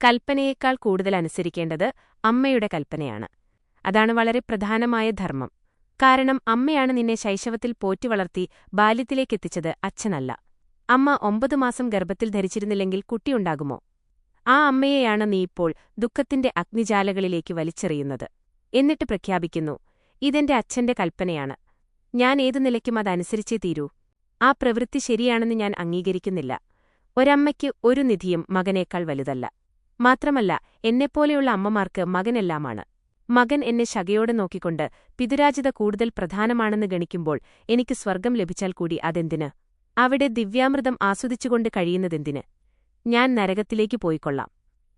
കൽപ്പനയേക്കാൾ കൂടുതൽ അനുസരിക്കേണ്ടത് അമ്മയുടെ കൽപ്പനയാണ്. അതാണ് വളരെ പ്രധാനമായ ധർമ്മം. കാരണം അമ്മയാണ് നിന്നെ ശൈശവത്തിൽ പോറ്റി വളർത്തി ബാല്യത്തിലേക്കെത്തിച്ചത്, അച്ഛനല്ല. അമ്മ 9 മാസം ഗർഭത്തിൽ ധരിച്ചിരുന്നില്ലെങ്കിൽ കുട്ടിയുണ്ടാകുമോ? ആ അമ്മയെയാണ് നീ ഇപ്പോൾ ദുഃഖത്തിന്റെ അഗ്നിജാലകളിലേക്ക് വലിച്ചെറിയുന്നത്. എന്നിട്ട് പ്രഖ്യാപിക്കുന്നു, ഇതെന്റെ അച്ഛന്റെ കൽപ്പനയാണ്, ഞാൻ ഏതു നിലയ്ക്കും അതനുസരിച്ചേ തീരൂ. ആ പ്രവൃത്തി ശരിയാണെന്ന് ഞാൻ അംഗീകരിക്കുന്നില്ല. ഒരമ്മയ്ക്ക് ഒരു നിധിയും മകനേക്കാൾ വലുതല്ല. മാത്രമല്ല, എന്നെപ്പോലെയുള്ള അമ്മമാർക്ക് മകനെല്ലാമാണ്. മകൻ എന്നെ ശകയോടെ നോക്കിക്കൊണ്ട് പിതുരാജിത കൂടുതൽ പ്രധാനമാണെന്ന് ഗണിക്കുമ്പോൾ എനിക്ക് സ്വർഗം ലഭിച്ചാൽ കൂടി അതെന്തിന്? അവിടെ ദിവ്യാമൃതം ആസ്വദിച്ചുകൊണ്ട് കഴിയുന്നതെന്തിന്? ഞാൻ നരകത്തിലേക്ക് പോയിക്കൊള്ളാം.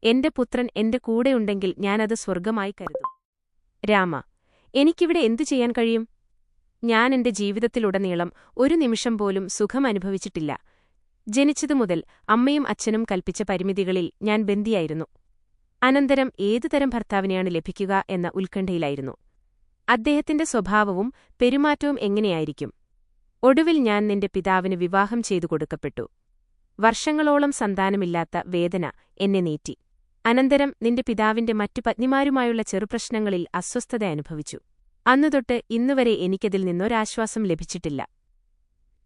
എന്റെ പുത്രൻ എന്റെ കൂടെയുണ്ടെങ്കിൽ ഞാനത് സ്വർഗമായി കരുതും. രാമ, എനിക്കിവിടെ എന്തു ചെയ്യാൻ കഴിയും? ഞാൻ എന്റെ ജീവിതത്തിലുടനീളം ഒരു നിമിഷം പോലും സുഖം അനുഭവിച്ചിട്ടില്ല. ജനിച്ചതുമുതൽ അമ്മയും അച്ഛനും കൽപ്പിച്ച പരിമിതികളിൽ ഞാൻ ബന്ദിയായിരുന്നു. അനന്തരം ഏതുതരം ഭർത്താവിനെയാണ് ലഭിക്കുക എന്ന ഉത്കണ്ഠയിലായിരുന്നു. അദ്ദേഹത്തിന്റെ സ്വഭാവവും പെരുമാറ്റവും എങ്ങനെയായിരിക്കും? ഒടുവിൽ ഞാൻ നിന്റെ പിതാവിന് വിവാഹം ചെയ്തു കൊടുക്കപ്പെട്ടു. വർഷങ്ങളോളം സന്താനമില്ലാത്ത വേദന എന്നെ നീറ്റി. അനന്തരം നിന്റെ പിതാവിന്റെ മറ്റു പത്നിമാരുമായുള്ള ചെറുപ്രശ്നങ്ങളിൽ അസ്വസ്ഥത അനുഭവിച്ചു. അന്നുതൊട്ട് ഇന്നുവരെ എനിക്കതിൽ നിന്നൊരാശ്വാസം ലഭിച്ചിട്ടില്ല.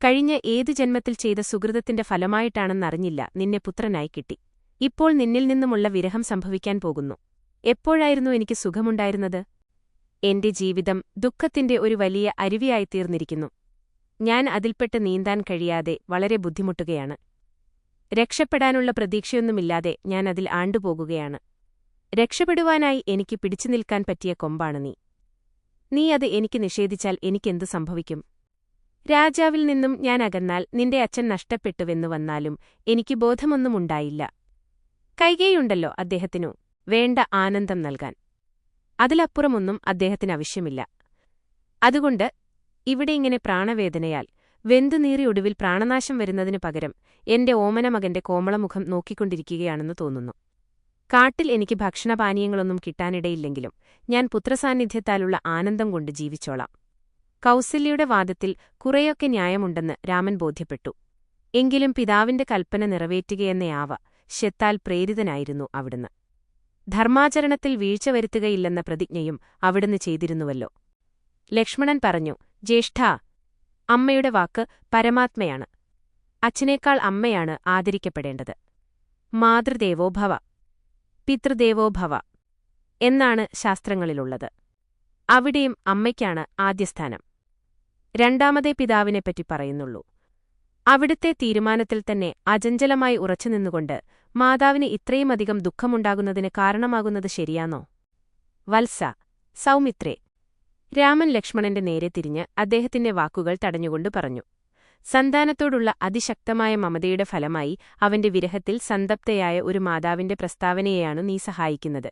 കഴിഞ്ഞ ഏതു ജന്മത്തിൽ ചെയ്ത സുകൃതത്തിന്റെ ഫലമായിട്ടാണെന്നറിഞ്ഞില്ല നിന്നെ പുത്രനായി കിട്ടി. ഇപ്പോൾ നിന്നിൽ നിന്നുമുള്ള വിരഹം സംഭവിക്കാൻ പോകുന്നു. എപ്പോഴായിരുന്നു എനിക്ക് സുഖമുണ്ടായിരുന്നത്? എന്റെ ജീവിതം ദുഃഖത്തിന്റെ ഒരു വലിയ അരുവിയായിത്തീർന്നിരിക്കുന്നു. ഞാൻ അതിൽപ്പെട്ട് നീന്താൻ കഴിയാതെ വളരെ ബുദ്ധിമുട്ടുകയാണ്. രക്ഷപ്പെടാനുള്ള പ്രതീക്ഷയൊന്നുമില്ലാതെ ഞാൻ അതിൽ ആണ്ടുപോകുകയാണ്. രക്ഷപ്പെടുവാനായി എനിക്ക് പിടിച്ചു നിൽക്കാൻ പറ്റിയ കൊമ്പാണ് നീ. നീ അത് എനിക്ക് നിഷേധിച്ചാൽ എനിക്കെന്തു സംഭവിക്കും? രാജാവിൽ നിന്നും ഞാൻ അകന്നാൽ നിന്റെ അച്ഛൻ നഷ്ടപ്പെട്ടുവെന്നു വന്നാലും എനിക്ക് ബോധമൊന്നുമുണ്ടായില്ല. കൈകേയുണ്ടല്ലോ അദ്ദേഹത്തിനു വേണ്ട ആനന്ദം നൽകാൻ. അതിലപ്പുറമൊന്നും അദ്ദേഹത്തിനാവശ്യമില്ല. അതുകൊണ്ട് ഇവിടെ ഇങ്ങനെ പ്രാണവേദനയാൽ വെന്തുനീറി ഒടുവിൽ പ്രാണനാശം വരുന്നതിനു പകരം എന്റെ ഓമനമകന്റെ കോമളമുഖം നോക്കിക്കൊണ്ടിരിക്കുകയാണെന്ന് തോന്നുന്നു. കാട്ടിൽ എനിക്ക് ഭക്ഷണപാനീയങ്ങളൊന്നും കിട്ടാനിടയില്ലെങ്കിലും ഞാൻ പുത്രസാന്നിധ്യത്താലുള്ള ആനന്ദം കൊണ്ട് ജീവിച്ചോളാം. കൗസല്യയുടെ വാദത്തിൽ കുറെയൊക്കെ ന്യായമുണ്ടെന്ന് രാമൻ ബോധ്യപ്പെട്ടു. എങ്കിലും പിതാവിന്റെ കൽപ്പന നിറവേറ്റുകയെന്നയാവ ശത്താൽ പ്രേരിതനായിരുന്നു അവിടുന്ന്. ധർമാചരണത്തിൽ വീഴ്ച വരുത്തുകയില്ലെന്ന പ്രതിജ്ഞയും അവിടുന്ന് ചെയ്തിരുന്നുവല്ലോ. ലക്ഷ്മണൻ പറഞ്ഞു, ജ്യേഷ്ഠാ, അമ്മയുടെ വാക്ക് പരമാത്മയാണ്. അച്ഛനേക്കാൾ അമ്മയാണ് ആദരിക്കപ്പെടേണ്ടത്. മാതൃദേവോഭവ, പിതൃദേവോഭവ എന്നാണ് ശാസ്ത്രങ്ങളിലുള്ളത്. അവിടെയും അമ്മയ്ക്കാണ് ആദ്യസ്ഥാനം. രണ്ടാമതേ പിതാവിനെപ്പറ്റി പറയുന്നുള്ളൂ. അവിടുത്തെ തീരുമാനത്തിൽ തന്നെ അചഞ്ചലമായി ഉറച്ചുനിന്നുകൊണ്ട് മാതാവിന് ഇത്രയുമധികം ദുഃഖമുണ്ടാകുന്നതിന് കാരണമാകുന്നത് ശരിയാണോ? വത്സ, സൗമിത്രേ. രാമൻ ലക്ഷ്മണന്റെ നേരെ തിരിഞ്ഞ് അദ്ദേഹത്തിന്റെ വാക്കുകൾ തടഞ്ഞുകൊണ്ട് പറഞ്ഞു, സന്താനത്തോടുള്ള അതിശക്തമായ മമതയുടെ ഫലമായി അവന്റെ വിരഹത്തിൽ സന്തപ്തയായ ഒരു മാതാവിന്റെ പ്രസ്താവനയെയാണു നീ സഹായിക്കുന്നത്.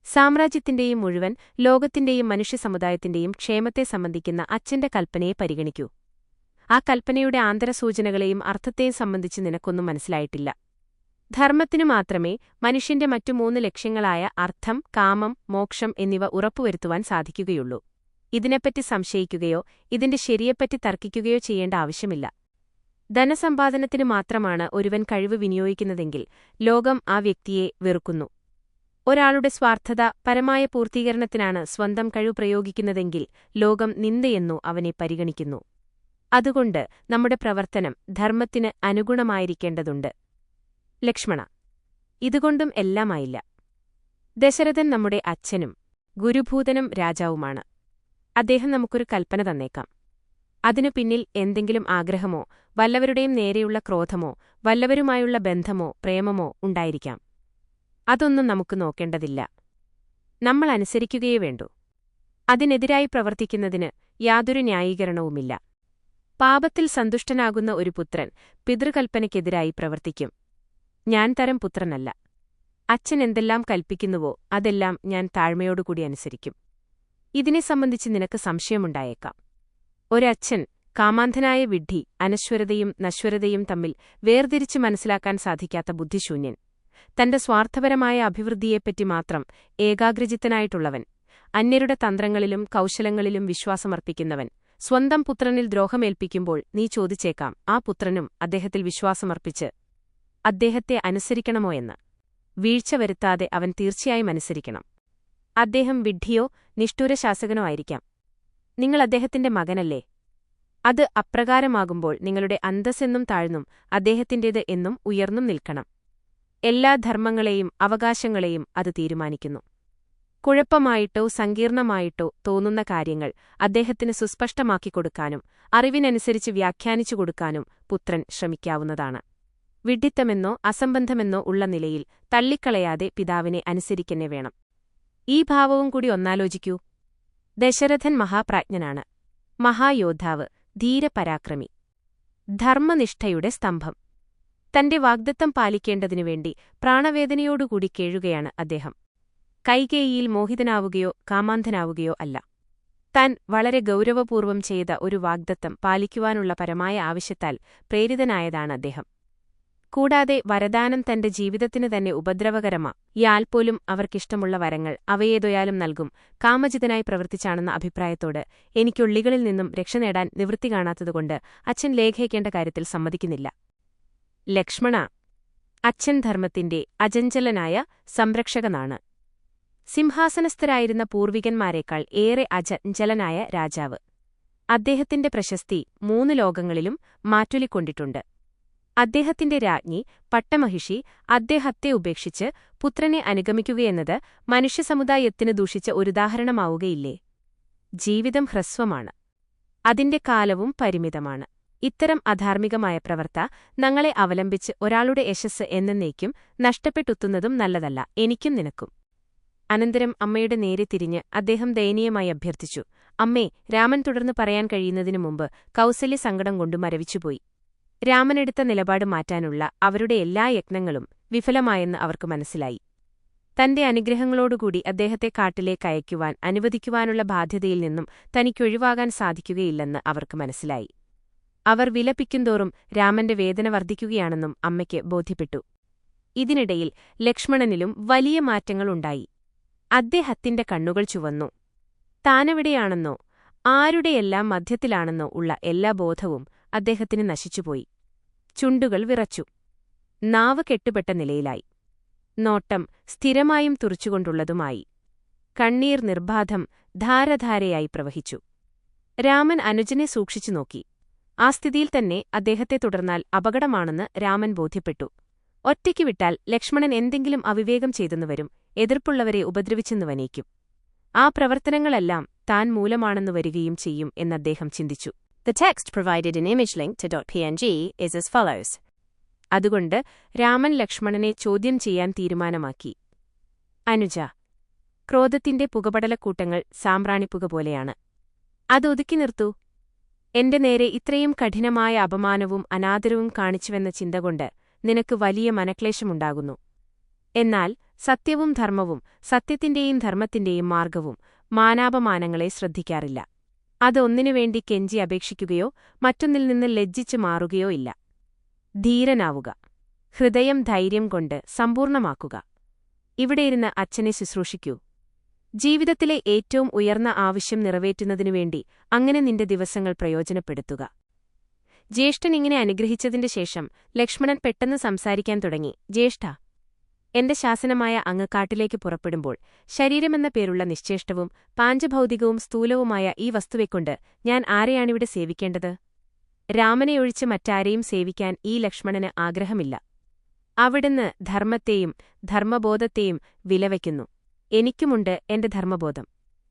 സാമ്രാജ്യത്തിന്റെയും മുഴുവൻ ലോകത്തിന്റെയും മനുഷ്യസമുദായത്തിന്റെയും ക്ഷേമത്തെ സംബന്ധിക്കുന്ന അച്ഛന്റെ കൽപ്പനയെ പരിഗണിക്കൂ. ആ കൽപ്പനയുടെ ആന്തരസൂചനകളെയും അർത്ഥത്തെയും സംബന്ധിച്ച് നിനക്കൊന്നും മനസ്സിലായിട്ടില്ല. ധർമ്മത്തിനു മാത്രമേ മനുഷ്യന്റെ മറ്റു 3 ലക്ഷ്യങ്ങളായ അർത്ഥം, കാമം, മോക്ഷം എന്നിവ ഉറപ്പുവരുത്തുവാൻ സാധിക്കുകയുള്ളൂ. ഇതിനെപ്പറ്റി സംശയിക്കുകയോ ഇതിന്റെ ശരിയെപ്പറ്റി തർക്കിക്കുകയോ ചെയ്യേണ്ട ആവശ്യമില്ല. ധനസമ്പാദനത്തിനു മാത്രമാണ് ഒരുവൻ കഴിവ് വിനിയോഗിക്കുന്നതെങ്കിൽ ലോകം ആ വ്യക്തിയെ വെറുക്കുന്നു. ഒരാളുടെ സ്വാർത്ഥത പരമായ പൂർത്തീകരണത്തിനാണ് സ്വന്തം കഴിവ് പ്രയോഗിക്കുന്നതെങ്കിൽ ലോകം നിന്ദയെന്നു അവനെ പരിഗണിക്കുന്നു. അതുകൊണ്ട് നമ്മുടെ പ്രവർത്തനം ധർമ്മത്തിന് അനുഗുണമായിരിക്കേണ്ടതുണ്ട്. ലക്ഷ്മണ, ഇതുകൊണ്ടും എല്ലാമായില്ല. ദശരഥൻ നമ്മുടെ അച്ഛനും ഗുരുഭൂതനും രാജാവുമാണ്. അദ്ദേഹം നമുക്കൊരു കൽപ്പന തന്നേക്കാം. അതിനു പിന്നിൽ എന്തെങ്കിലും ആഗ്രഹമോ വല്ലവരുടെയും നേരെയുള്ള ക്രോധമോ വല്ലവരുമായുള്ള ബന്ധമോ പ്രേമമോ ഉണ്ടായിരിക്കാം. അതൊന്നും നമുക്ക് നോക്കേണ്ടതില്ല. നമ്മൾ അനുസരിക്കുകയേ വേണ്ടൂ. അതിനെതിരായി പ്രവർത്തിക്കുന്നതിന് യാതൊരു ന്യായീകരണവുമില്ല. പാപത്തിൽ സന്തുഷ്ടനാകുന്ന ഒരു പുത്രൻ പിതൃകൽപ്പനയ്ക്കെതിരായി പ്രവർത്തിക്കും. ഞാൻ തരം പുത്രനല്ല. അച്ഛൻ എന്തെല്ലാം കൽപ്പിക്കുന്നുവോ അതെല്ലാം ഞാൻ താഴ്മയോടുകൂടി അനുസരിക്കും. ഇതിനെ സംബന്ധിച്ച് നിനക്ക് സംശയമുണ്ടായേക്കാം. ഒരച്ഛൻ കാമാന്ധനായ വിഡ്ഢി അനശ്വരതയും നശ്വരതയും തമ്മിൽ വേർതിരിച്ച് മനസ്സിലാക്കാൻ സാധിക്കാത്ത ബുദ്ധിശൂന്യൻ, തന്റെ സ്വാർത്ഥപരമായ അഭിവൃദ്ധിയെപ്പറ്റി മാത്രം ഏകാഗ്രചിത്തനായിട്ടുള്ളവൻ, അന്യരുടെ തന്ത്രങ്ങളിലും കൗശലങ്ങളിലും വിശ്വാസമർപ്പിക്കുന്നവൻ, സ്വന്തം പുത്രനിൽ ദ്രോഹമേൽപ്പിക്കുമ്പോൾ നീ ചോദിച്ചേക്കാം, ആ പുത്രനും അദ്ദേഹത്തിൽ വിശ്വാസമർപ്പിച്ച് അദ്ദേഹത്തെ അനുസരിക്കണമോ എന്ന്. വീഴ്ച വരുത്താതെ അവൻ തീർച്ചയായും അനുസരിക്കണം. അദ്ദേഹം വിഡ്ഢിയോ നിഷ്ഠൂരശാസകനോ ആയിരിക്കാം. നിങ്ങൾ അദ്ദേഹത്തിന്റെ മകനല്ലേ? അത് അപ്രകാരമാകുമ്പോൾ നിങ്ങളുടെ അന്തസ്സെന്നും താഴ്ന്നും അദ്ദേഹത്തിന്റേത് എന്നും ഉയർന്നും നിൽക്കണം. എല്ലാ ധർമ്മങ്ങളെയും അവകാശങ്ങളെയും അത് തീരുമാനിക്കുന്നു. കുഴപ്പമായിട്ടോ സങ്കീർണമായിട്ടോ തോന്നുന്ന കാര്യങ്ങൾ അദ്ദേഹത്തിന് സുസ്പഷ്ടമാക്കിക്കൊടുക്കാനും അറിവിനനുസരിച്ച് വ്യാഖ്യാനിച്ചു കൊടുക്കാനും പുത്രൻ ശ്രമിക്കാവുന്നതാണ്. വിഡ്ഢിത്തമെന്നോ അസംബന്ധമെന്നോ ഉള്ള നിലയിൽ തള്ളിക്കളയാതെ പിതാവിനെ അനുസരിക്കന്നെ വേണം. ഈ ഭാവവും കൂടി ഒന്നാലോചിക്കൂ. ദശരഥൻ മഹാപ്രാജ്ഞനാണ്, മഹായോദ്ധാവ്, ധീരപരാക്രമി, ധർമ്മനിഷ്ഠയുടെ സ്തംഭം. തന്റെ വാഗ്ദത്തം പാലിക്കേണ്ടതിനുവേണ്ടി പ്രാണവേദനയോടുകൂടി കേഴുകയാണ് അദ്ദേഹം. കൈകേയിയിൽ മോഹിതനാവുകയോ കാമാന്ധനാവുകയോ അല്ല. താൻ വളരെ ഗൗരവപൂർവം ചെയ്ത ഒരു വാഗ്ദത്തം പാലിക്കുവാനുള്ള പരമായ ആവശ്യത്താൽ പ്രേരിതനായതാണ് അദ്ദേഹം. കൂടാതെ വരദാനം തന്റെ ജീവിതത്തിനു തന്നെ യാൽ പോലും അവർക്കിഷ്ടമുള്ള വരങ്ങൾ അവയേതൊയാലും നൽകും കാമജിതനായി പ്രവർത്തിച്ചാണെന്ന അഭിപ്രായത്തോട് എനിക്കുള്ളികളിൽ നിന്നും രക്ഷ നേടാൻ നിവൃത്തി കാണാത്തതുകൊണ്ട് അച്ഛൻ ലേഖയിക്കേണ്ട കാര്യത്തിൽ സമ്മതിക്കുന്നില്ല. ലക്ഷ്മണ, അച്ഛൻ ധർമ്മത്തിന്റെ അചഞ്ചലനായ സംരക്ഷകനാണ്. സിംഹാസനസ്ഥരായിരുന്ന പൂർവികന്മാരെക്കാൾ ഏറെ അചഞ്ചലനായ രാജാവ്. അദ്ദേഹത്തിന്റെ പ്രശസ്തി 3 ലോകങ്ങളിലും മാറ്റൊലിക്കൊണ്ടിട്ടുണ്ട്. അദ്ദേഹത്തിന്റെ രാജ്ഞി പട്ടമഹിഷി അദ്ദേഹത്തെ ഉപേക്ഷിച്ച് പുത്രനെ അനുഗമിക്കുകയെന്നത് മനുഷ്യസമുദായത്തിന് ദൂഷിച്ച ഒരുദാഹരണമാവുകയില്ലേ? ജീവിതം ഹ്രസ്വമാണ്, അതിന്റെ കാലവും പരിമിതമാണ്. ഇത്തരം അധാർമികമായ പ്രവർത്ത ഞങ്ങളെ അവലംബിച്ച് ഒരാളുടെ യശസ്സ് എന്നേക്കും നഷ്ടപ്പെട്ടുത്തുന്നതും നല്ലതല്ല, എനിക്കും നിനക്കും. അനന്തരം അമ്മയുടെ നേരെ തിരിഞ്ഞ് അദ്ദേഹം ദയനീയമായി അഭ്യർത്ഥിച്ചു. അമ്മേ, രാമൻ തുടർന്ന് പറയാൻ കഴിയുന്നതിനു മുമ്പ് കൗസല്യ സങ്കടം കൊണ്ടു മരവിച്ചുപോയി. രാമനെടുത്ത നിലപാട് മാറ്റാനുള്ള അവരുടെ എല്ലാ യത്നങ്ങളും വിഫലമായെന്ന് അവർക്ക് മനസ്സിലായി. തന്റെ അനുഗ്രഹങ്ങളോടുകൂടി അദ്ദേഹത്തെ കാട്ടിലേക്ക് അയക്കുവാൻ അനുവദിക്കുവാനുള്ള ബാധ്യതയിൽ നിന്നും തനിക്കൊഴിവാകാൻ സാധിക്കുകയില്ലെന്ന് അവർക്ക് മനസ്സിലായി. അവർ വിലപിക്കുന്തോറും രാമന്റെ വേദന വർദ്ധിക്കുകയാണെന്നും അമ്മയ്ക്ക് ബോധ്യപ്പെട്ടു. ഇതിനിടയിൽ ലക്ഷ്മണനിലും വലിയ മാറ്റങ്ങളുണ്ടായി. അദ്ദേഹത്തിന്റെ കണ്ണുകൾ ചുവന്നു. താനെവിടെയാണെന്നോ ആരുടെയെല്ലാം മധ്യത്തിലാണെന്നോ ഉള്ള എല്ലാ ബോധവും അദ്ദേഹത്തിന് നശിച്ചുപോയി. ചുണ്ടുകൾ വിറച്ചു, നാവ് കെട്ടുപെട്ട നിലയിലായി, നോട്ടം സ്ഥിരമായും തുറിച്ചുകൊണ്ടുള്ളതുമായി, കണ്ണീർ നിർബാധം ധാരധാരയായി പ്രവഹിച്ചു. രാമൻ അനുജനെ സൂക്ഷിച്ചു നോക്കി. ആ സ്ഥിതിയിൽ തന്നെ അദ്ദേഹത്തെ തുടർന്നാൽ അപകടമാണെന്ന് രാമൻ ബോധ്യപ്പെട്ടു. ഒറ്റയ്ക്ക് വിട്ടാൽ ലക്ഷ്മണൻ എന്തെങ്കിലും അവിവേകം ചെയ്തെന്നു വരും, എതിർപ്പുള്ളവരെ ഉപദ്രവിച്ചെന്നു വനേക്കും. ആ പ്രവർത്തനങ്ങളെല്ലാം താൻ മൂലമാണെന്നു വരികയും ചെയ്യും എന്നദ്ദേഹം ചിന്തിച്ചു. The text provided in image link to .png is as follows. അതുകൊണ്ട് രാമൻ ലക്ഷ്മണനെ ചോദ്യം ചെയ്യാൻ തീരുമാനമാക്കി. അനുജ, ക്രോധത്തിന്റെ പുകപടലക്കൂട്ടങ്ങൾ സാമ്പ്രാണിപ്പുക പോലെയാണ്. അതൊതുക്കി നിർത്തൂ. എന്റെ നേരെ ഇത്രയും കഠിനമായ അപമാനവും അനാദരവും കാണിച്ചുവെന്ന ചിന്തകൊണ്ട് നിനക്ക് വലിയ മനക്ലേശമുണ്ടാകുന്നു. എന്നാൽ സത്യവും ധർമ്മവും സത്യത്തിന്റെയും ധർമ്മത്തിന്റെയും മാർഗവും മാനാപമാനങ്ങളെ ശ്രദ്ധിക്കാറില്ല. അത് ഒന്നിനുവേണ്ടി കെഞ്ചി അപേക്ഷിക്കുകയോ മറ്റൊന്നിൽ നിന്ന് ലജ്ജിച്ചു മാറുകയോ ഇല്ല. ധീരനാവുക, ഹൃദയം ധൈര്യം കൊണ്ട് സമ്പൂർണമാക്കുക. ഇവിടെയിരുന്ന് അച്ഛനെ ശുശ്രൂഷിക്കൂ. ജീവിതത്തിലെ ഏറ്റവും ഉയർന്ന ആവശ്യം നിറവേറ്റുന്നതിനുവേണ്ടി അങ്ങനെ നിന്റെ ദിവസങ്ങൾ പ്രയോജനപ്പെടുത്തുക. ജ്യേഷ്ഠൻ ഇങ്ങനെ അനുഗ്രഹിച്ചതിന്റെ ശേഷം ലക്ഷ്മണൻ പെട്ടെന്ന് സംസാരിക്കാൻ തുടങ്ങി. ജ്യേഷ്ഠ, എന്റെ ശാസനമായ അങ്ങ് കാട്ടിലേക്ക് പുറപ്പെടുമ്പോൾ ശരീരമെന്ന പേരുള്ള നിശ്ചേഷ്ടവും പാഞ്ചഭൗതികവും സ്ഥൂലവുമായ ഈ വസ്തുവെക്കൊണ്ട് ഞാൻ ആരെയാണിവിടെ സേവിക്കേണ്ടത്? രാമനെയൊഴിച്ച് മറ്റാരെയും സേവിക്കാൻ ഈ ലക്ഷ്മണന് ആഗ്രഹമില്ല. അവിടുന്ന് ധർമ്മത്തെയും ധർമ്മബോധത്തെയും വിലവയ്ക്കുന്നു. എനിക്കുമുണ്ട് എന്റെ ധർമ്മബോധം.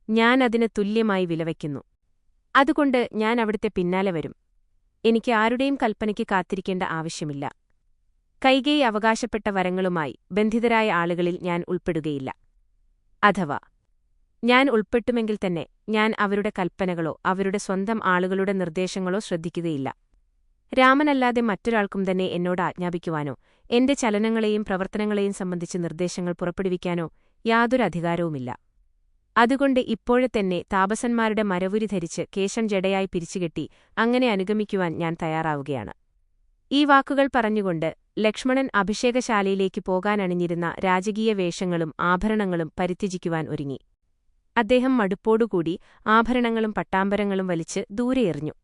ഞാൻ അതിന് തുല്യമായി വിലവയ്ക്കുന്നു. അതുകൊണ്ട് ഞാൻ അവിടുത്തെ പിന്നാലെ വരും. എനിക്ക് ആരുടെയും കൽപ്പനയ്ക്ക് കാത്തിരിക്കേണ്ട ആവശ്യമില്ല. കൈകേയി അവകാശപ്പെട്ട വരങ്ങളുമായി ബന്ധിതരായ ആളുകളിൽ ഞാൻ ഉൾപ്പെടുകയില്ല. അഥവാ ഞാൻ ഉൾപ്പെട്ടുമെങ്കിൽ തന്നെ ഞാൻ അവരുടെ കൽപ്പനകളോ അവരുടെ സ്വന്തം ആളുകളുടെ നിർദ്ദേശങ്ങളോ ശ്രദ്ധിക്കുകയില്ല. രാമനല്ലാതെ മറ്റൊരാൾക്കും തന്നെ എന്നോട് ആജ്ഞാപിക്കുവാനോ എന്റെ ചലനങ്ങളെയും പ്രവർത്തനങ്ങളെയും സംബന്ധിച്ച് നിർദ്ദേശങ്ങൾ പുറപ്പെടുവിക്കാനോ യാതൊരു അധികാരവുമില്ല. അതുകൊണ്ട് ഇപ്പോഴെത്തന്നെ താപസന്മാരുടെ മരവുരി ധരിച്ച് കേശം ജടയായി പിരിച്ചുകെട്ടി അങ്ങനെ അനുഗമിക്കുവാൻ ഞാൻ തയ്യാറാവുകയാണ്. ഈ വാക്കുകൾ പറഞ്ഞുകൊണ്ട് ലക്ഷ്മണൻ അഭിഷേകശാലയിലേക്ക് പോകാനണിഞ്ഞിരുന്ന രാജകീയ വേഷങ്ങളും ആഭരണങ്ങളും പരിത്യജിക്കുവാൻ ഒരുങ്ങി. അദ്ദേഹം മടുപ്പോടുകൂടി ആഭരണങ്ങളും പട്ടാമ്പരങ്ങളും വലിച്ച് ദൂരെ എറിഞ്ഞു.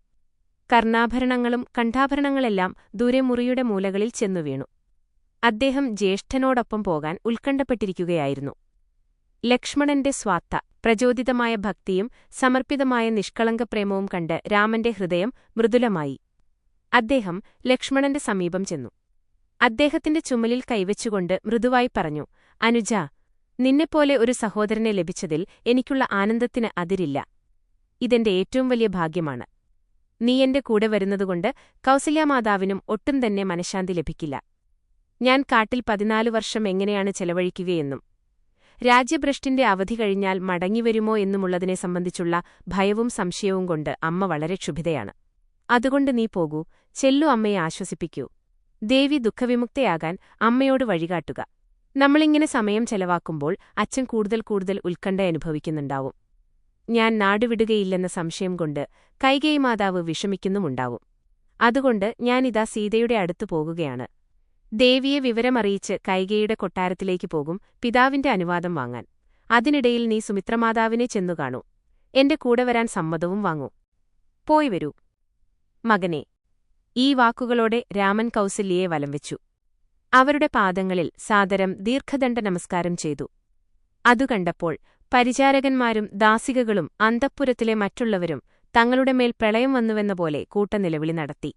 കർണാഭരണങ്ങളും കണ്ഠാഭരണങ്ങളെല്ലാം ദൂരെ മുറിയുടെ മൂലകളിൽ ചെന്നുവീണു. അദ്ദേഹം ജ്യേഷ്ഠനോടൊപ്പം പോകാൻ ഉത്കണ്ഠപ്പെട്ടിരിക്കുകയായിരുന്നു. ലക്ഷ്മണന്റെ സ്വാർത്ഥ, പ്രചോദിതമായ ഭക്തിയും സമർപ്പിതമായ നിഷ്കളങ്കപ്രേമവും കണ്ട് രാമന്റെ ഹൃദയം മൃദുലമായി. അദ്ദേഹം ലക്ഷ്മണന്റെ സമീപം ചെന്നു. അദ്ദേഹത്തിന്റെ ചുമലിൽ കൈവച്ചുകൊണ്ട് മൃദുവായി പറഞ്ഞു, അനുജാ, നിന്നെപ്പോലെ ഒരു സഹോദരനെ ലഭിച്ചതിൽ എനിക്കുള്ള ആനന്ദത്തിന് അതിരില്ല. ഇതെന്റെ ഏറ്റവും വലിയ ഭാഗ്യമാണ്. നീ എന്റെ കൂടെ വരുന്നതുകൊണ്ട് കൗസല്യാമാതാവിനും ഒട്ടും തന്നെ മനഃശാന്തി ലഭിക്കില്ല. ഞാൻ കാട്ടിൽ 14 വർഷം എങ്ങനെയാണ് ചെലവഴിക്കുകയെന്നും രാജ്യഭ്രഷ്ടിന്റെ അവധി കഴിഞ്ഞാൽ മടങ്ങിവരുമോ എന്നുമുള്ളതിനെ സംബന്ധിച്ചുള്ള ഭയവും സംശയവും കൊണ്ട് അമ്മ വളരെ ക്ഷുഭിതയാണ്. അതുകൊണ്ട് നീ പോകൂ, ചെല്ലു, അമ്മയെ ആശ്വസിപ്പിക്കൂ. ദേവി ദുഃഖവിമുക്തയാകാൻ അമ്മയോട് വഴികാട്ടുക. നമ്മളിങ്ങനെ സമയം ചെലവാക്കുമ്പോൾ അച്ഛൻ കൂടുതൽ കൂടുതൽ ഉത്കണ്ഠ അനുഭവിക്കുന്നുണ്ടാവും. ഞാൻ നാടുവിടുകയില്ലെന്ന സംശയം കൊണ്ട് കൈകേയി മാതാവ് വിഷമിക്കുന്നുമുണ്ടാവും. അതുകൊണ്ട് ഞാനിതാ സീതയുടെ അടുത്തു പോകുകയാണ്. ദേവിയെ വിവരമറിയിച്ച് കൈകേയിയുടെ കൊട്ടാരത്തിലേക്ക് പോകും, പിതാവിന്റെ അനുവാദം വാങ്ങാൻ. അതിനിടയിൽ നീ സുമിത്രമാതാവിനെ ചെന്നുകാണൂ. എന്റെ കൂടെ വരാൻ സമ്മതവും വാങ്ങൂ. പോയി വരൂ. മകനെ. ഈ വാക്കുകളോടെ രാമൻ കൗസല്യയെ വലംവെച്ചു. അവരുടെ പാദങ്ങളിൽ സാദരം ദീർഘദണ്ഡ നമസ്കാരം ചെയ്തു. അതുകണ്ടപ്പോൾ പരിചാരകന്മാരും ദാസികകളും അന്തഃപുരത്തിലെ മറ്റുള്ളവരും തങ്ങളുടെ മേൽ പ്രളയം വന്നുവെന്നപോലെ കൂട്ടനിലവിളി നടത്തി.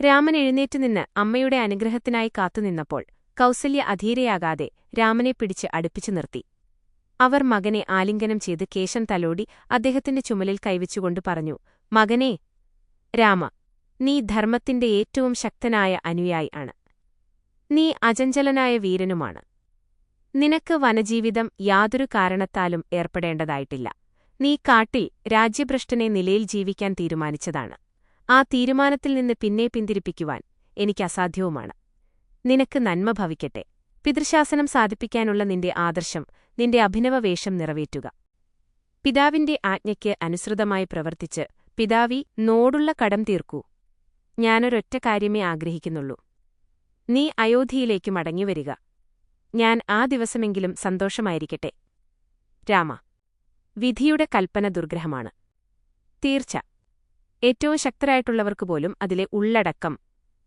രാമൻ എഴുന്നേറ്റുനിന്ന് അമ്മയുടെ അനുഗ്രഹത്തിനായി കാത്തുനിന്നപ്പോൾ കൗസല്യ അധീരയാകാതെ രാമനെ പിടിച്ച് അടുപ്പിച്ചു നിർത്തി. അവർ മകനെ ആലിംഗനം ചെയ്ത് കേശം തലോടി അദ്ദേഹത്തിന്റെ ചുമലിൽ കൈവച്ചുകൊണ്ട് പറഞ്ഞു, മകനേ രാമ, നീ ധർമ്മത്തിന്റെ ഏറ്റവും ശക്തനായ അനുയായി ആണ്. നീ അചഞ്ചലനായ വീരനുമാണ്. നിനക്ക് വനജീവിതം യാതൊരു കാരണത്താലും ഏർപ്പെടേണ്ടതായിട്ടില്ല. നീ കാട്ടിൽ രാജ്യഭ്രഷ്ടനെ നിലയിൽ ജീവിക്കാൻ തീരുമാനിച്ചതാണ്. ആ തീരുമാനത്തിൽ നിന്ന് പിന്നെ പിന്തിരിപ്പിക്കുവാൻ എനിക്കസാധ്യവുമാണ്. നിനക്ക് നന്മ ഭവിക്കട്ടെ. പിതൃശാസനം സാധിപ്പിക്കാനുള്ള നിന്റെ ആദർശം, നിന്റെ അഭിനവവേഷം നിറവേറ്റുക. പിതാവിന്റെ ആജ്ഞയ്ക്ക് അനുസൃതമായി പ്രവർത്തിച്ച് പിതാവി നോടുള്ള കടം തീർക്കൂ. ഞാനൊരൊറ്റ കാര്യമേ ആഗ്രഹിക്കുന്നുള്ളൂ. നീ അയോധ്യയിലേക്കു മടങ്ങിവരിക. ഞാൻ ആ ദിവസമെങ്കിലും സന്തോഷമായിരിക്കട്ടെ. രാമ, വിധിയുടെ കൽപ്പന ദുർഗ്രഹമാണ്. തീർച്ച. ഏറ്റവും ശക്തരായിട്ടുള്ളവർക്കുപോലും അതിലെ ഉള്ളടക്കം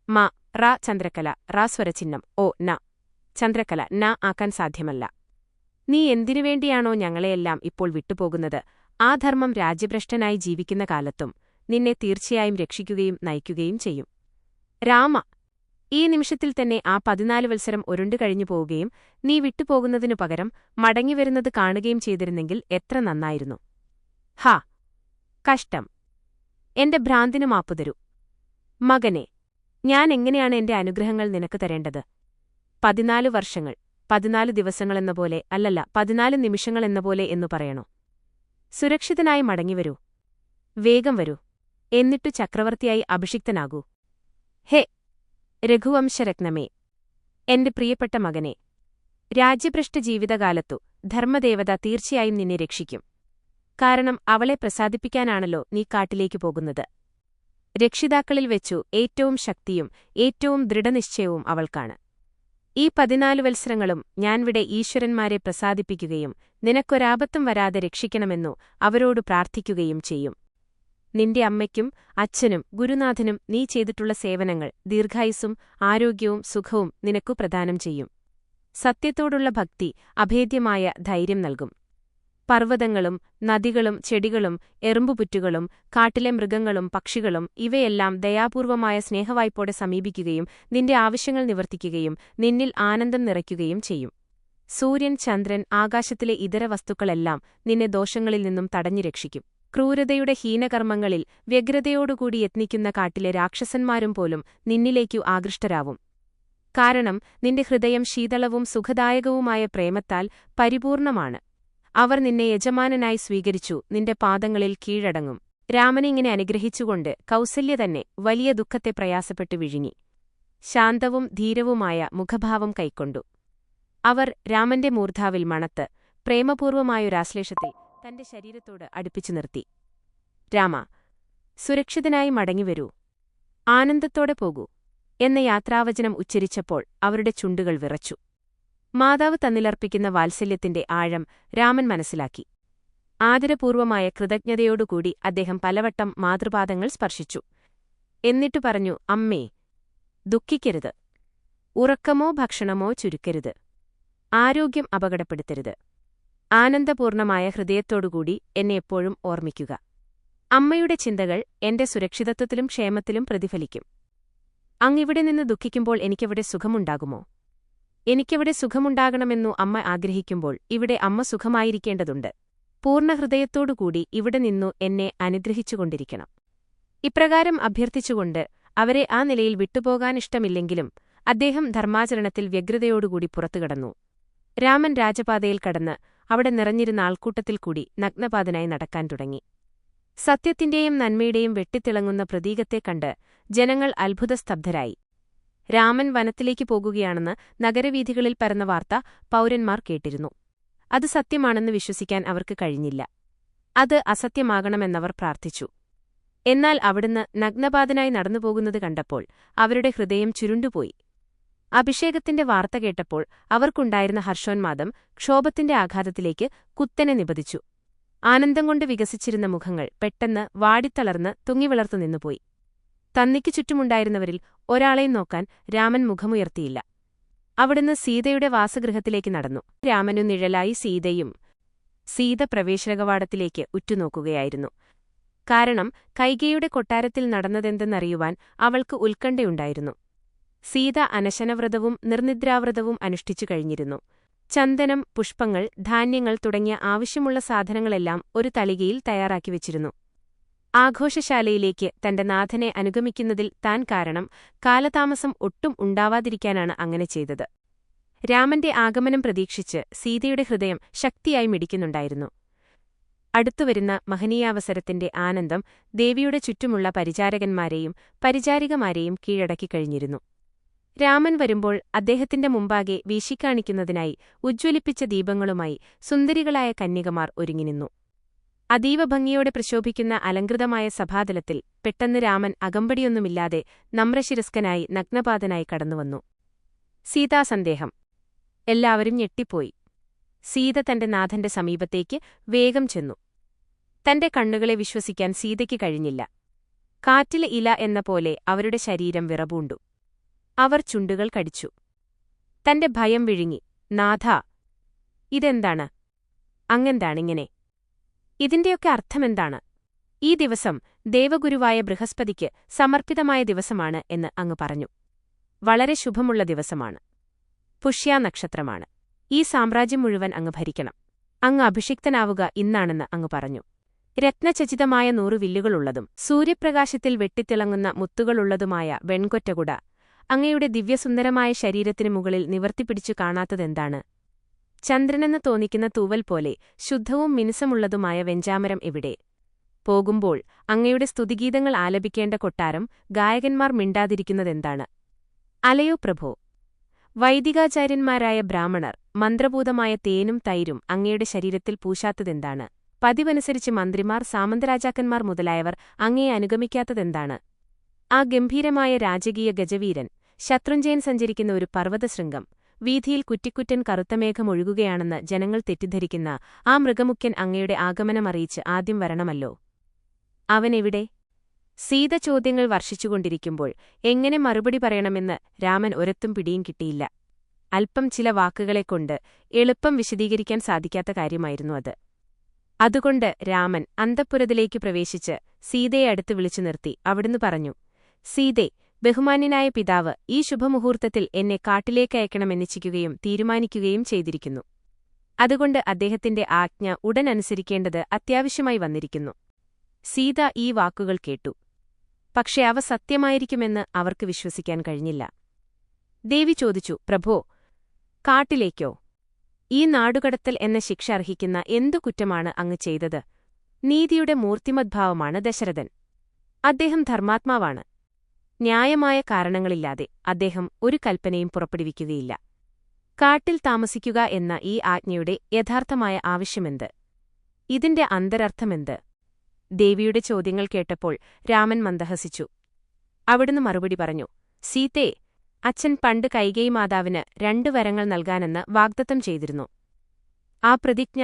മ റ ചന്ദ്രകല റ സ്വരചിഹ്നം ഓ ന ചന്ദ്രകല ന ആക്കാൻ സാധ്യമല്ല. നീ എന്തിനുവേണ്ടിയാണോ ഞങ്ങളെയെല്ലാം ഇപ്പോൾ വിട്ടുപോകുന്നത്, ആ ധർമ്മം രാജ്യഭ്രഷ്ടനായി ജീവിക്കുന്ന കാലത്തും നിന്നെ തീർച്ചയായും രക്ഷിക്കുകയും നയിക്കുകയും ചെയ്യും. രാമ, ഈ നിമിഷത്തിൽ തന്നെ ആ 14 വത്സരം ഉരുണ്ടുകഴിഞ്ഞു പോവുകയും നീ വിട്ടുപോകുന്നതിനു പകരം മടങ്ങിവരുന്നത് കാണുകയും ചെയ്തിരുന്നെങ്കിൽ എത്ര നന്നായിരുന്നു. ഹാ, കഷ്ടം. എന്റെ ഭ്രാന്തിനു മാപ്പുതരൂ. മകനെ, ഞാൻ എങ്ങനെയാണ് എന്റെ അനുഗ്രഹങ്ങൾ നിനക്ക് തരേണ്ടത്? 14 വർഷങ്ങൾ, 14 ദിവസങ്ങളെന്നപോലെ, അല്ലല്ല 14 നിമിഷങ്ങളെന്നപോലെ എന്നു പറയണോ? സുരക്ഷിതനായി മടങ്ങിവരൂ. വേഗം വരൂ. എന്നിട്ടു ചക്രവർത്തിയായി അഭിഷിക്തനാകൂ. ഹേ രഘുവംശരത്നമേ, എന്റെ പ്രിയപ്പെട്ട മകനെ, രാജ്യഭ്രഷ്ട ജീവിതകാലത്തു ധർമ്മദേവത തീർച്ചയായും നിന്നെ രക്ഷിക്കും. കാരണം അവളെ പ്രസാദിപ്പിക്കാനാണല്ലോ നീ കാട്ടിലേക്കു പോകുന്നത്. രക്ഷിതാക്കളിൽ വെച്ചു ഏറ്റവും ശക്തിയും ഏറ്റവും ദൃഢനിശ്ചയവും അവൾക്കാണ്. ഈ 14 വത്സരങ്ങളും ഞാനിവിടെ ഈശ്വരന്മാരെ പ്രസാദിപ്പിക്കുകയും നിനക്കൊരാപത്തും വരാതെ രക്ഷിക്കണമെന്നു അവരോടു പ്രാർത്ഥിക്കുകയും ചെയ്യും. നിന്റെ അമ്മയ്ക്കും അച്ഛനും ഗുരുനാഥനും നീ ചെയ്തിട്ടുള്ള സേവനങ്ങൾ ദീർഘായുസ്സും ആരോഗ്യവും സുഖവും നിനക്കു പ്രദാനം ചെയ്യും. സത്യത്തോടുള്ള ഭക്തി അഭേദ്യമായ ധൈര്യം നൽകും. പർവ്വതങ്ങളും നദികളും ചെടികളും എറുമ്പുപുറ്റുകളും കാട്ടിലെ മൃഗങ്ങളും പക്ഷികളും ഇവയെല്ലാം ദയാപൂർവമായ സ്നേഹവായ്പോടെ സമീപിക്കുകയും നിന്റെ ആവശ്യങ്ങൾ നിവർത്തിക്കുകയും നിന്നിൽ ആനന്ദം നിറയ്ക്കുകയും ചെയ്യും. സൂര്യൻ, ചന്ദ്രൻ, ആകാശത്തിലെ ഇതര വസ്തുക്കളെല്ലാം നിന്നെ ദോഷങ്ങളിൽ നിന്നും തടഞ്ഞു രക്ഷിക്കും. ക്രൂരതയുടെ ഹീനകർമ്മങ്ങളിൽ വ്യഗ്രതയോടുകൂടി യത്നിക്കുന്ന കാട്ടിലെ രാക്ഷസന്മാരും പോലും നിന്നിലേക്കു ആകൃഷ്ടരാവും. കാരണം നിന്റെ ഹൃദയം ശീതളവും സുഖദായകവുമായ പ്രേമത്താൽ പരിപൂർണമാണ്. അവർ നിന്നെ യജമാനനായി സ്വീകരിച്ചു നിന്റെ പാദങ്ങളിൽ കീഴടങ്ങും. രാമനിങ്ങനെ അനുഗ്രഹിച്ചുകൊണ്ട് കൗസല്യ തന്നെ വലിയ ദുഃഖത്തെ പ്രയാസപ്പെട്ടു വിഴുങ്ങി. ശാന്തവും ധീരവുമായ മുഖഭാവം കൈക്കൊണ്ടു. അവർ രാമന്റെ മൂർധാവിൽ മണത്ത് പ്രേമപൂർവമായൊരാശ്ലേഷത്തെ തന്റെ ശരീരത്തോട് അടുപ്പിച്ചു നിർത്തി. രാമ, സുരക്ഷിതനായി മടങ്ങിവരൂ. ആനന്ദത്തോടെ പോകൂ എന്ന യാത്രാവചനം ഉച്ചരിച്ചപ്പോൾ അവരുടെ ചുണ്ടുകൾ വിറച്ചു. മാതാവ് തന്നിലർപ്പിക്കുന്ന വാത്സല്യത്തിന്റെ ആഴം രാമൻ മനസ്സിലാക്കി. ആദരപൂർവമായ കൃതജ്ഞതയോടുകൂടി അദ്ദേഹം പലവട്ടം മാതൃപാദങ്ങൾ സ്പർശിച്ചു. എന്നിട്ടു പറഞ്ഞു, അമ്മേ, ദുഃഖിക്കരുത്. ഉറക്കമോ ഭക്ഷണമോ ചുരുക്കരുത്. ആരോഗ്യം അപകടപ്പെടുത്തരുത്. ആനന്ദപൂർണമായ ഹൃദയത്തോടുകൂടി എന്നെ എപ്പോഴും ഓർമ്മിക്കുക. അമ്മയുടെ ചിന്തകൾ എന്റെ സുരക്ഷിതത്വത്തിലും ക്ഷേമത്തിലും പ്രതിഫലിക്കും. അങ്ങിവിടെ നിന്ന് ദുഃഖിക്കുമ്പോൾ എനിക്കെവിടെ സുഖമുണ്ടാകുമോ? എനിക്കെവിടെ സുഖമുണ്ടാകണമെന്നു അമ്മ ആഗ്രഹിക്കുമ്പോൾ ഇവിടെ അമ്മ സുഖമായിരിക്കേണ്ടതുണ്ട്. പൂർണ്ണഹൃദയത്തോടുകൂടി ഇവിടെ നിന്നു എന്നെ അനുഗ്രഹിച്ചുകൊണ്ടിരിക്കണം. ഇപ്രകാരം അഭ്യർത്ഥിച്ചുകൊണ്ട് അവരെ ആ നിലയിൽ വിട്ടുപോകാനിഷ്ടമില്ലെങ്കിലും അദ്ദേഹം ധർമാചരണത്തിൽ വ്യഗ്രതയോടുകൂടി പുറത്തുകടന്നു. രാമൻ രാജപാതയിൽ കടന്ന് അവിടെ നിറഞ്ഞിരുന്ന ആൾക്കൂട്ടത്തിൽ കൂടി നഗ്നപാതനായി നടക്കാൻ തുടങ്ങി. സത്യത്തിന്റെയും നന്മയുടെയും വെട്ടിത്തിളങ്ങുന്ന പ്രതീകത്തെ കണ്ട് ജനങ്ങൾ അത്ഭുതസ്തബ്ധരായി. രാമൻ വനത്തിലേക്ക് പോകുകയാണെന്ന് നഗരവീഥികളിൽ പരന്ന വാർത്ത പൗരന്മാർ കേട്ടിരുന്നു. അത് സത്യമാണെന്ന് വിശ്വസിക്കാൻ അവർക്ക് കഴിഞ്ഞില്ല. അത് അസത്യമാകണമെന്നവർ പ്രാർത്ഥിച്ചു. എന്നാൽ അവിടുന്ന് നഗ്നപാതനായി നടന്നുപോകുന്നത് കണ്ടപ്പോൾ അവരുടെ ഹൃദയം ചുരുണ്ടുപോയി. അഭിഷേകത്തിന്റെ വാർത്ത കേട്ടപ്പോൾ അവർക്കുണ്ടായിരുന്ന ഹർഷോന്മാദം ക്ഷോഭത്തിന്റെ ആഘാതത്തിലേക്ക് കുത്തനെ നിപതിച്ചു. ആനന്ദം കൊണ്ട് വികസിച്ചിരുന്ന മുഖങ്ങൾ പെട്ടെന്ന് വാടിത്തളർന്ന് തുങ്ങിവിളർത്തു നിന്നുപോയി. തന്നിക്കു ചുറ്റുമുണ്ടായിരുന്നവരിൽ ഒരാളെയും നോക്കാൻ രാമൻ മുഖമുയർത്തിയില്ല. അവിടുന്ന് സീതയുടെ വാസഗൃഹത്തിലേക്ക് നടന്നു. രാമനു നിഴലായി സീതയും. സീത പ്രവേശനകവാടത്തിലേക്ക് ഉറ്റുനോക്കുകയായിരുന്നു. കാരണം കൈകേയിയുടെ കൊട്ടാരത്തിൽ നടന്നതെന്തെന്നറിയുവാൻ അവൾക്ക് ഉത്കണ്ഠയുണ്ടായിരുന്നു. സീത അനശനവ്രതവും നിർനിദ്രാവ്രതവും അനുഷ്ഠിച്ചു കഴിഞ്ഞിരുന്നു. ചന്ദനം, പുഷ്പങ്ങൾ, ധാന്യങ്ങൾ തുടങ്ങിയ ആവശ്യമുള്ള സാധനങ്ങളെല്ലാം ഒരു തളികയിൽ തയ്യാറാക്കിവച്ചിരുന്നു. ആഘോഷശാലയിലേക്ക് തന്റെ നാഥനെ അനുഗമിക്കുന്നതിൽ താൻ കാരണം കാലതാമസം ഒട്ടും ഉണ്ടാവാതിരിക്കാനാണ് അങ്ങനെ ചെയ്തത്. രാമന്റെ ആഗമനം പ്രതീക്ഷിച്ച് സീതയുടെ ഹൃദയം ശക്തിയായി മിടിക്കുന്നുണ്ടായിരുന്നു. അടുത്തുവരുന്ന മഹനീയാവസരത്തിന്റെ ആനന്ദം ദേവിയുടെ ചുറ്റുമുള്ള പരിചാരകന്മാരെയും പരിചാരികമാരെയും കീഴടക്കിക്കഴിഞ്ഞിരുന്നു. രാമൻ വരുമ്പോൾ അദ്ദേഹത്തിന്റെ മുമ്പാകെ വീശിക്കാണിക്കുന്നതിനായി ഉജ്ജ്വലിപ്പിച്ച ദീപങ്ങളുമായി സുന്ദരികളായ കന്യകമാർ ഒരുങ്ങിനിന്നു. അതീവ ഭംഗിയോടെ പ്രശോഭിക്കുന്ന അലങ്കൃതമായ സഭാതലത്തിൽ പെട്ടെന്ന് രാമൻ അകമ്പടിയൊന്നുമില്ലാതെ നമ്രശിരസ്കനായി നഗ്നപാതനായി കടന്നുവന്നു. സീതാസന്ദേഹം. എല്ലാവരും ഞെട്ടിപ്പോയി. സീത തന്റെ നാഥന്റെ സമീപത്തേക്ക് വേഗം ചെന്നു. തന്റെ കണ്ണുകളെ വിശ്വസിക്കാൻ സീതയ്ക്ക് കഴിഞ്ഞില്ല. കാറ്റിലെ ഇല എന്ന പോലെ അവരുടെ ശരീരം വിറപൂണ്ടു. അവർ ചുണ്ടുകൾ കടിച്ചു. തന്റെ ഭയം വിഴുങ്ങി. നാഥാ, ഇതെന്താണ്? അങ്ങെന്താണിങ്ങനെ? ഇതിന്റെയൊക്കെ അർത്ഥമെന്താണ്? ഈ ദിവസം ദേവഗുരുവായ ബൃഹസ്പതിക്ക് സമർപ്പിതമായ ദിവസമാണ് എന്ന് അങ്ങ് പറഞ്ഞു. വളരെ ശുഭമുള്ള ദിവസമാണ്. പുഷ്യാനക്ഷത്രമാണ്. ഈ സാമ്രാജ്യം മുഴുവൻ അങ്ങ് ഭരിക്കണം. അങ്ങ് അഭിഷിക്തനാവുക ഇന്നാണെന്ന് അങ്ങ് പറഞ്ഞു. രത്നചചിതമായ 100 വില്ലുകളുള്ളതും സൂര്യപ്രകാശത്തിൽ വെട്ടിത്തിളങ്ങുന്ന മുത്തുകളുള്ളതുമായ വെൺകൊറ്റകുട അങ്ങയുടെ ദിവ്യസുന്ദരമായ ശരീരത്തിനു മുകളിൽ നിവർത്തിപ്പിടിച്ചു കാണാത്തതെന്താണ്? ചന്ദ്രനെന്ന് തോന്നിക്കുന്ന തൂവൽ പോലെ ശുദ്ധവും മിനുസമുള്ളതുമായ വെഞ്ചാമരം എവിടെ? പോകുമ്പോൾ അങ്ങയുടെ സ്തുതിഗീതങ്ങൾ ആലപിക്കേണ്ട കൊട്ടാരം ഗായകന്മാർ മിണ്ടാതിരിക്കുന്നതെന്താണ്? അലയോ പ്രഭോ, വൈദികാചാര്യന്മാരായ ബ്രാഹ്മണർ മന്ത്രഭൂതമായ തേനും തൈരും അങ്ങയുടെ ശരീരത്തിൽ പൂശാത്തതെന്താണ്? പതിവനുസരിച്ച് മന്ത്രിമാർ, സാമന്തരാജാക്കന്മാർ മുതലായവർ അങ്ങയെ അനുഗമിക്കാത്തതെന്താണ്? ആ ഗംഭീരമായ രാജകീയ ഗജവീരൻ ശത്രുഞ്ജയൻ സഞ്ചരിക്കുന്ന ഒരു പർവ്വതശൃംഗം, വീഥിയിൽ കുറ്റിക്കുറ്റൻ കറുത്തമേഘം ഒഴുകുകയാണെന്ന് ജനങ്ങൾ തെറ്റിദ്ധരിക്കുന്ന ആ മൃഗമുഖ്യൻ അങ്ങയുടെ ആഗമനമറിയിച്ച് ആദ്യം വരണമല്ലോ. അവനെവിടെ? സീത ചോദ്യങ്ങൾ വർഷിച്ചുകൊണ്ടിരിക്കുമ്പോൾ എങ്ങനെ മറുപടി പറയണമെന്ന് രാമൻ ഒരത്തും പിടിയും കിട്ടിയില്ല. അല്പം ചില വാക്കുകളെക്കൊണ്ട് എളുപ്പം വിശദീകരിക്കാൻ സാധിക്കാത്ത കാര്യമായിരുന്നു അത്. അതുകൊണ്ട് രാമൻ അന്തഃപുരത്തിലേക്ക് പ്രവേശിച്ച് സീതയെ അടുത്ത് വിളിച്ചു നിർത്തി അവിടുന്ന് പറഞ്ഞു, സീതേ, ബഹുമാന്യനായ പിതാവ് ഈ ശുഭമുഹൂർത്തത്തിൽ എന്നെ കാട്ടിലേക്കയക്കണമെന്നിച്ഛിക്കുകയും തീരുമാനിക്കുകയും ചെയ്തിരിക്കുന്നു. അതുകൊണ്ട് അദ്ദേഹത്തിന്റെ ആജ്ഞ ഉടൻ അനുസരിക്കേണ്ടത് അത്യാവശ്യമായി വന്നിരിക്കുന്നു. സീത ഈ വാക്കുകൾ കേട്ടു. പക്ഷെ അവ സത്യമായിരിക്കുമെന്ന് അവർക്ക് വിശ്വസിക്കാൻ കഴിഞ്ഞില്ല. ദേവി ചോദിച്ചു, പ്രഭോ, കാട്ടിലേക്കോ? ഈ നാടുകടത്തൽ എന്ന ശിക്ഷ അർഹിക്കുന്ന എന്തു കുറ്റമാണ് അങ്ങ് ചെയ്തത്? നീതിയുടെ മൂർത്തിമദ്ഭാവമാണ് ദശരഥൻ. അദ്ദേഹം ധർമാത്മാവാണ്. ന്യായമായ കാരണങ്ങളില്ലാതെ അദ്ദേഹം ഒരു കൽപ്പനയും പുറപ്പെടുവിക്കുകയില്ല. കാട്ടിൽ താമസിക്കുക എന്ന ഈ ആജ്ഞയുടെ യഥാർത്ഥമായ ആവശ്യമെന്ത്? ഇതിന്റെ അന്തരർത്ഥമെന്ത്? ദേവിയുടെ ചോദ്യങ്ങൾ കേട്ടപ്പോൾ രാമൻ മന്ദഹസിച്ചു. അവിടുന്ന് മറുപടി പറഞ്ഞു, സീതേ, അച്ഛൻ പണ്ട് കൈകേയി മാതാവിന് 2 വരങ്ങൾ നൽകാനെന്ന് വാഗ്ദത്തം ചെയ്തിരുന്നു. ആ പ്രതിജ്ഞ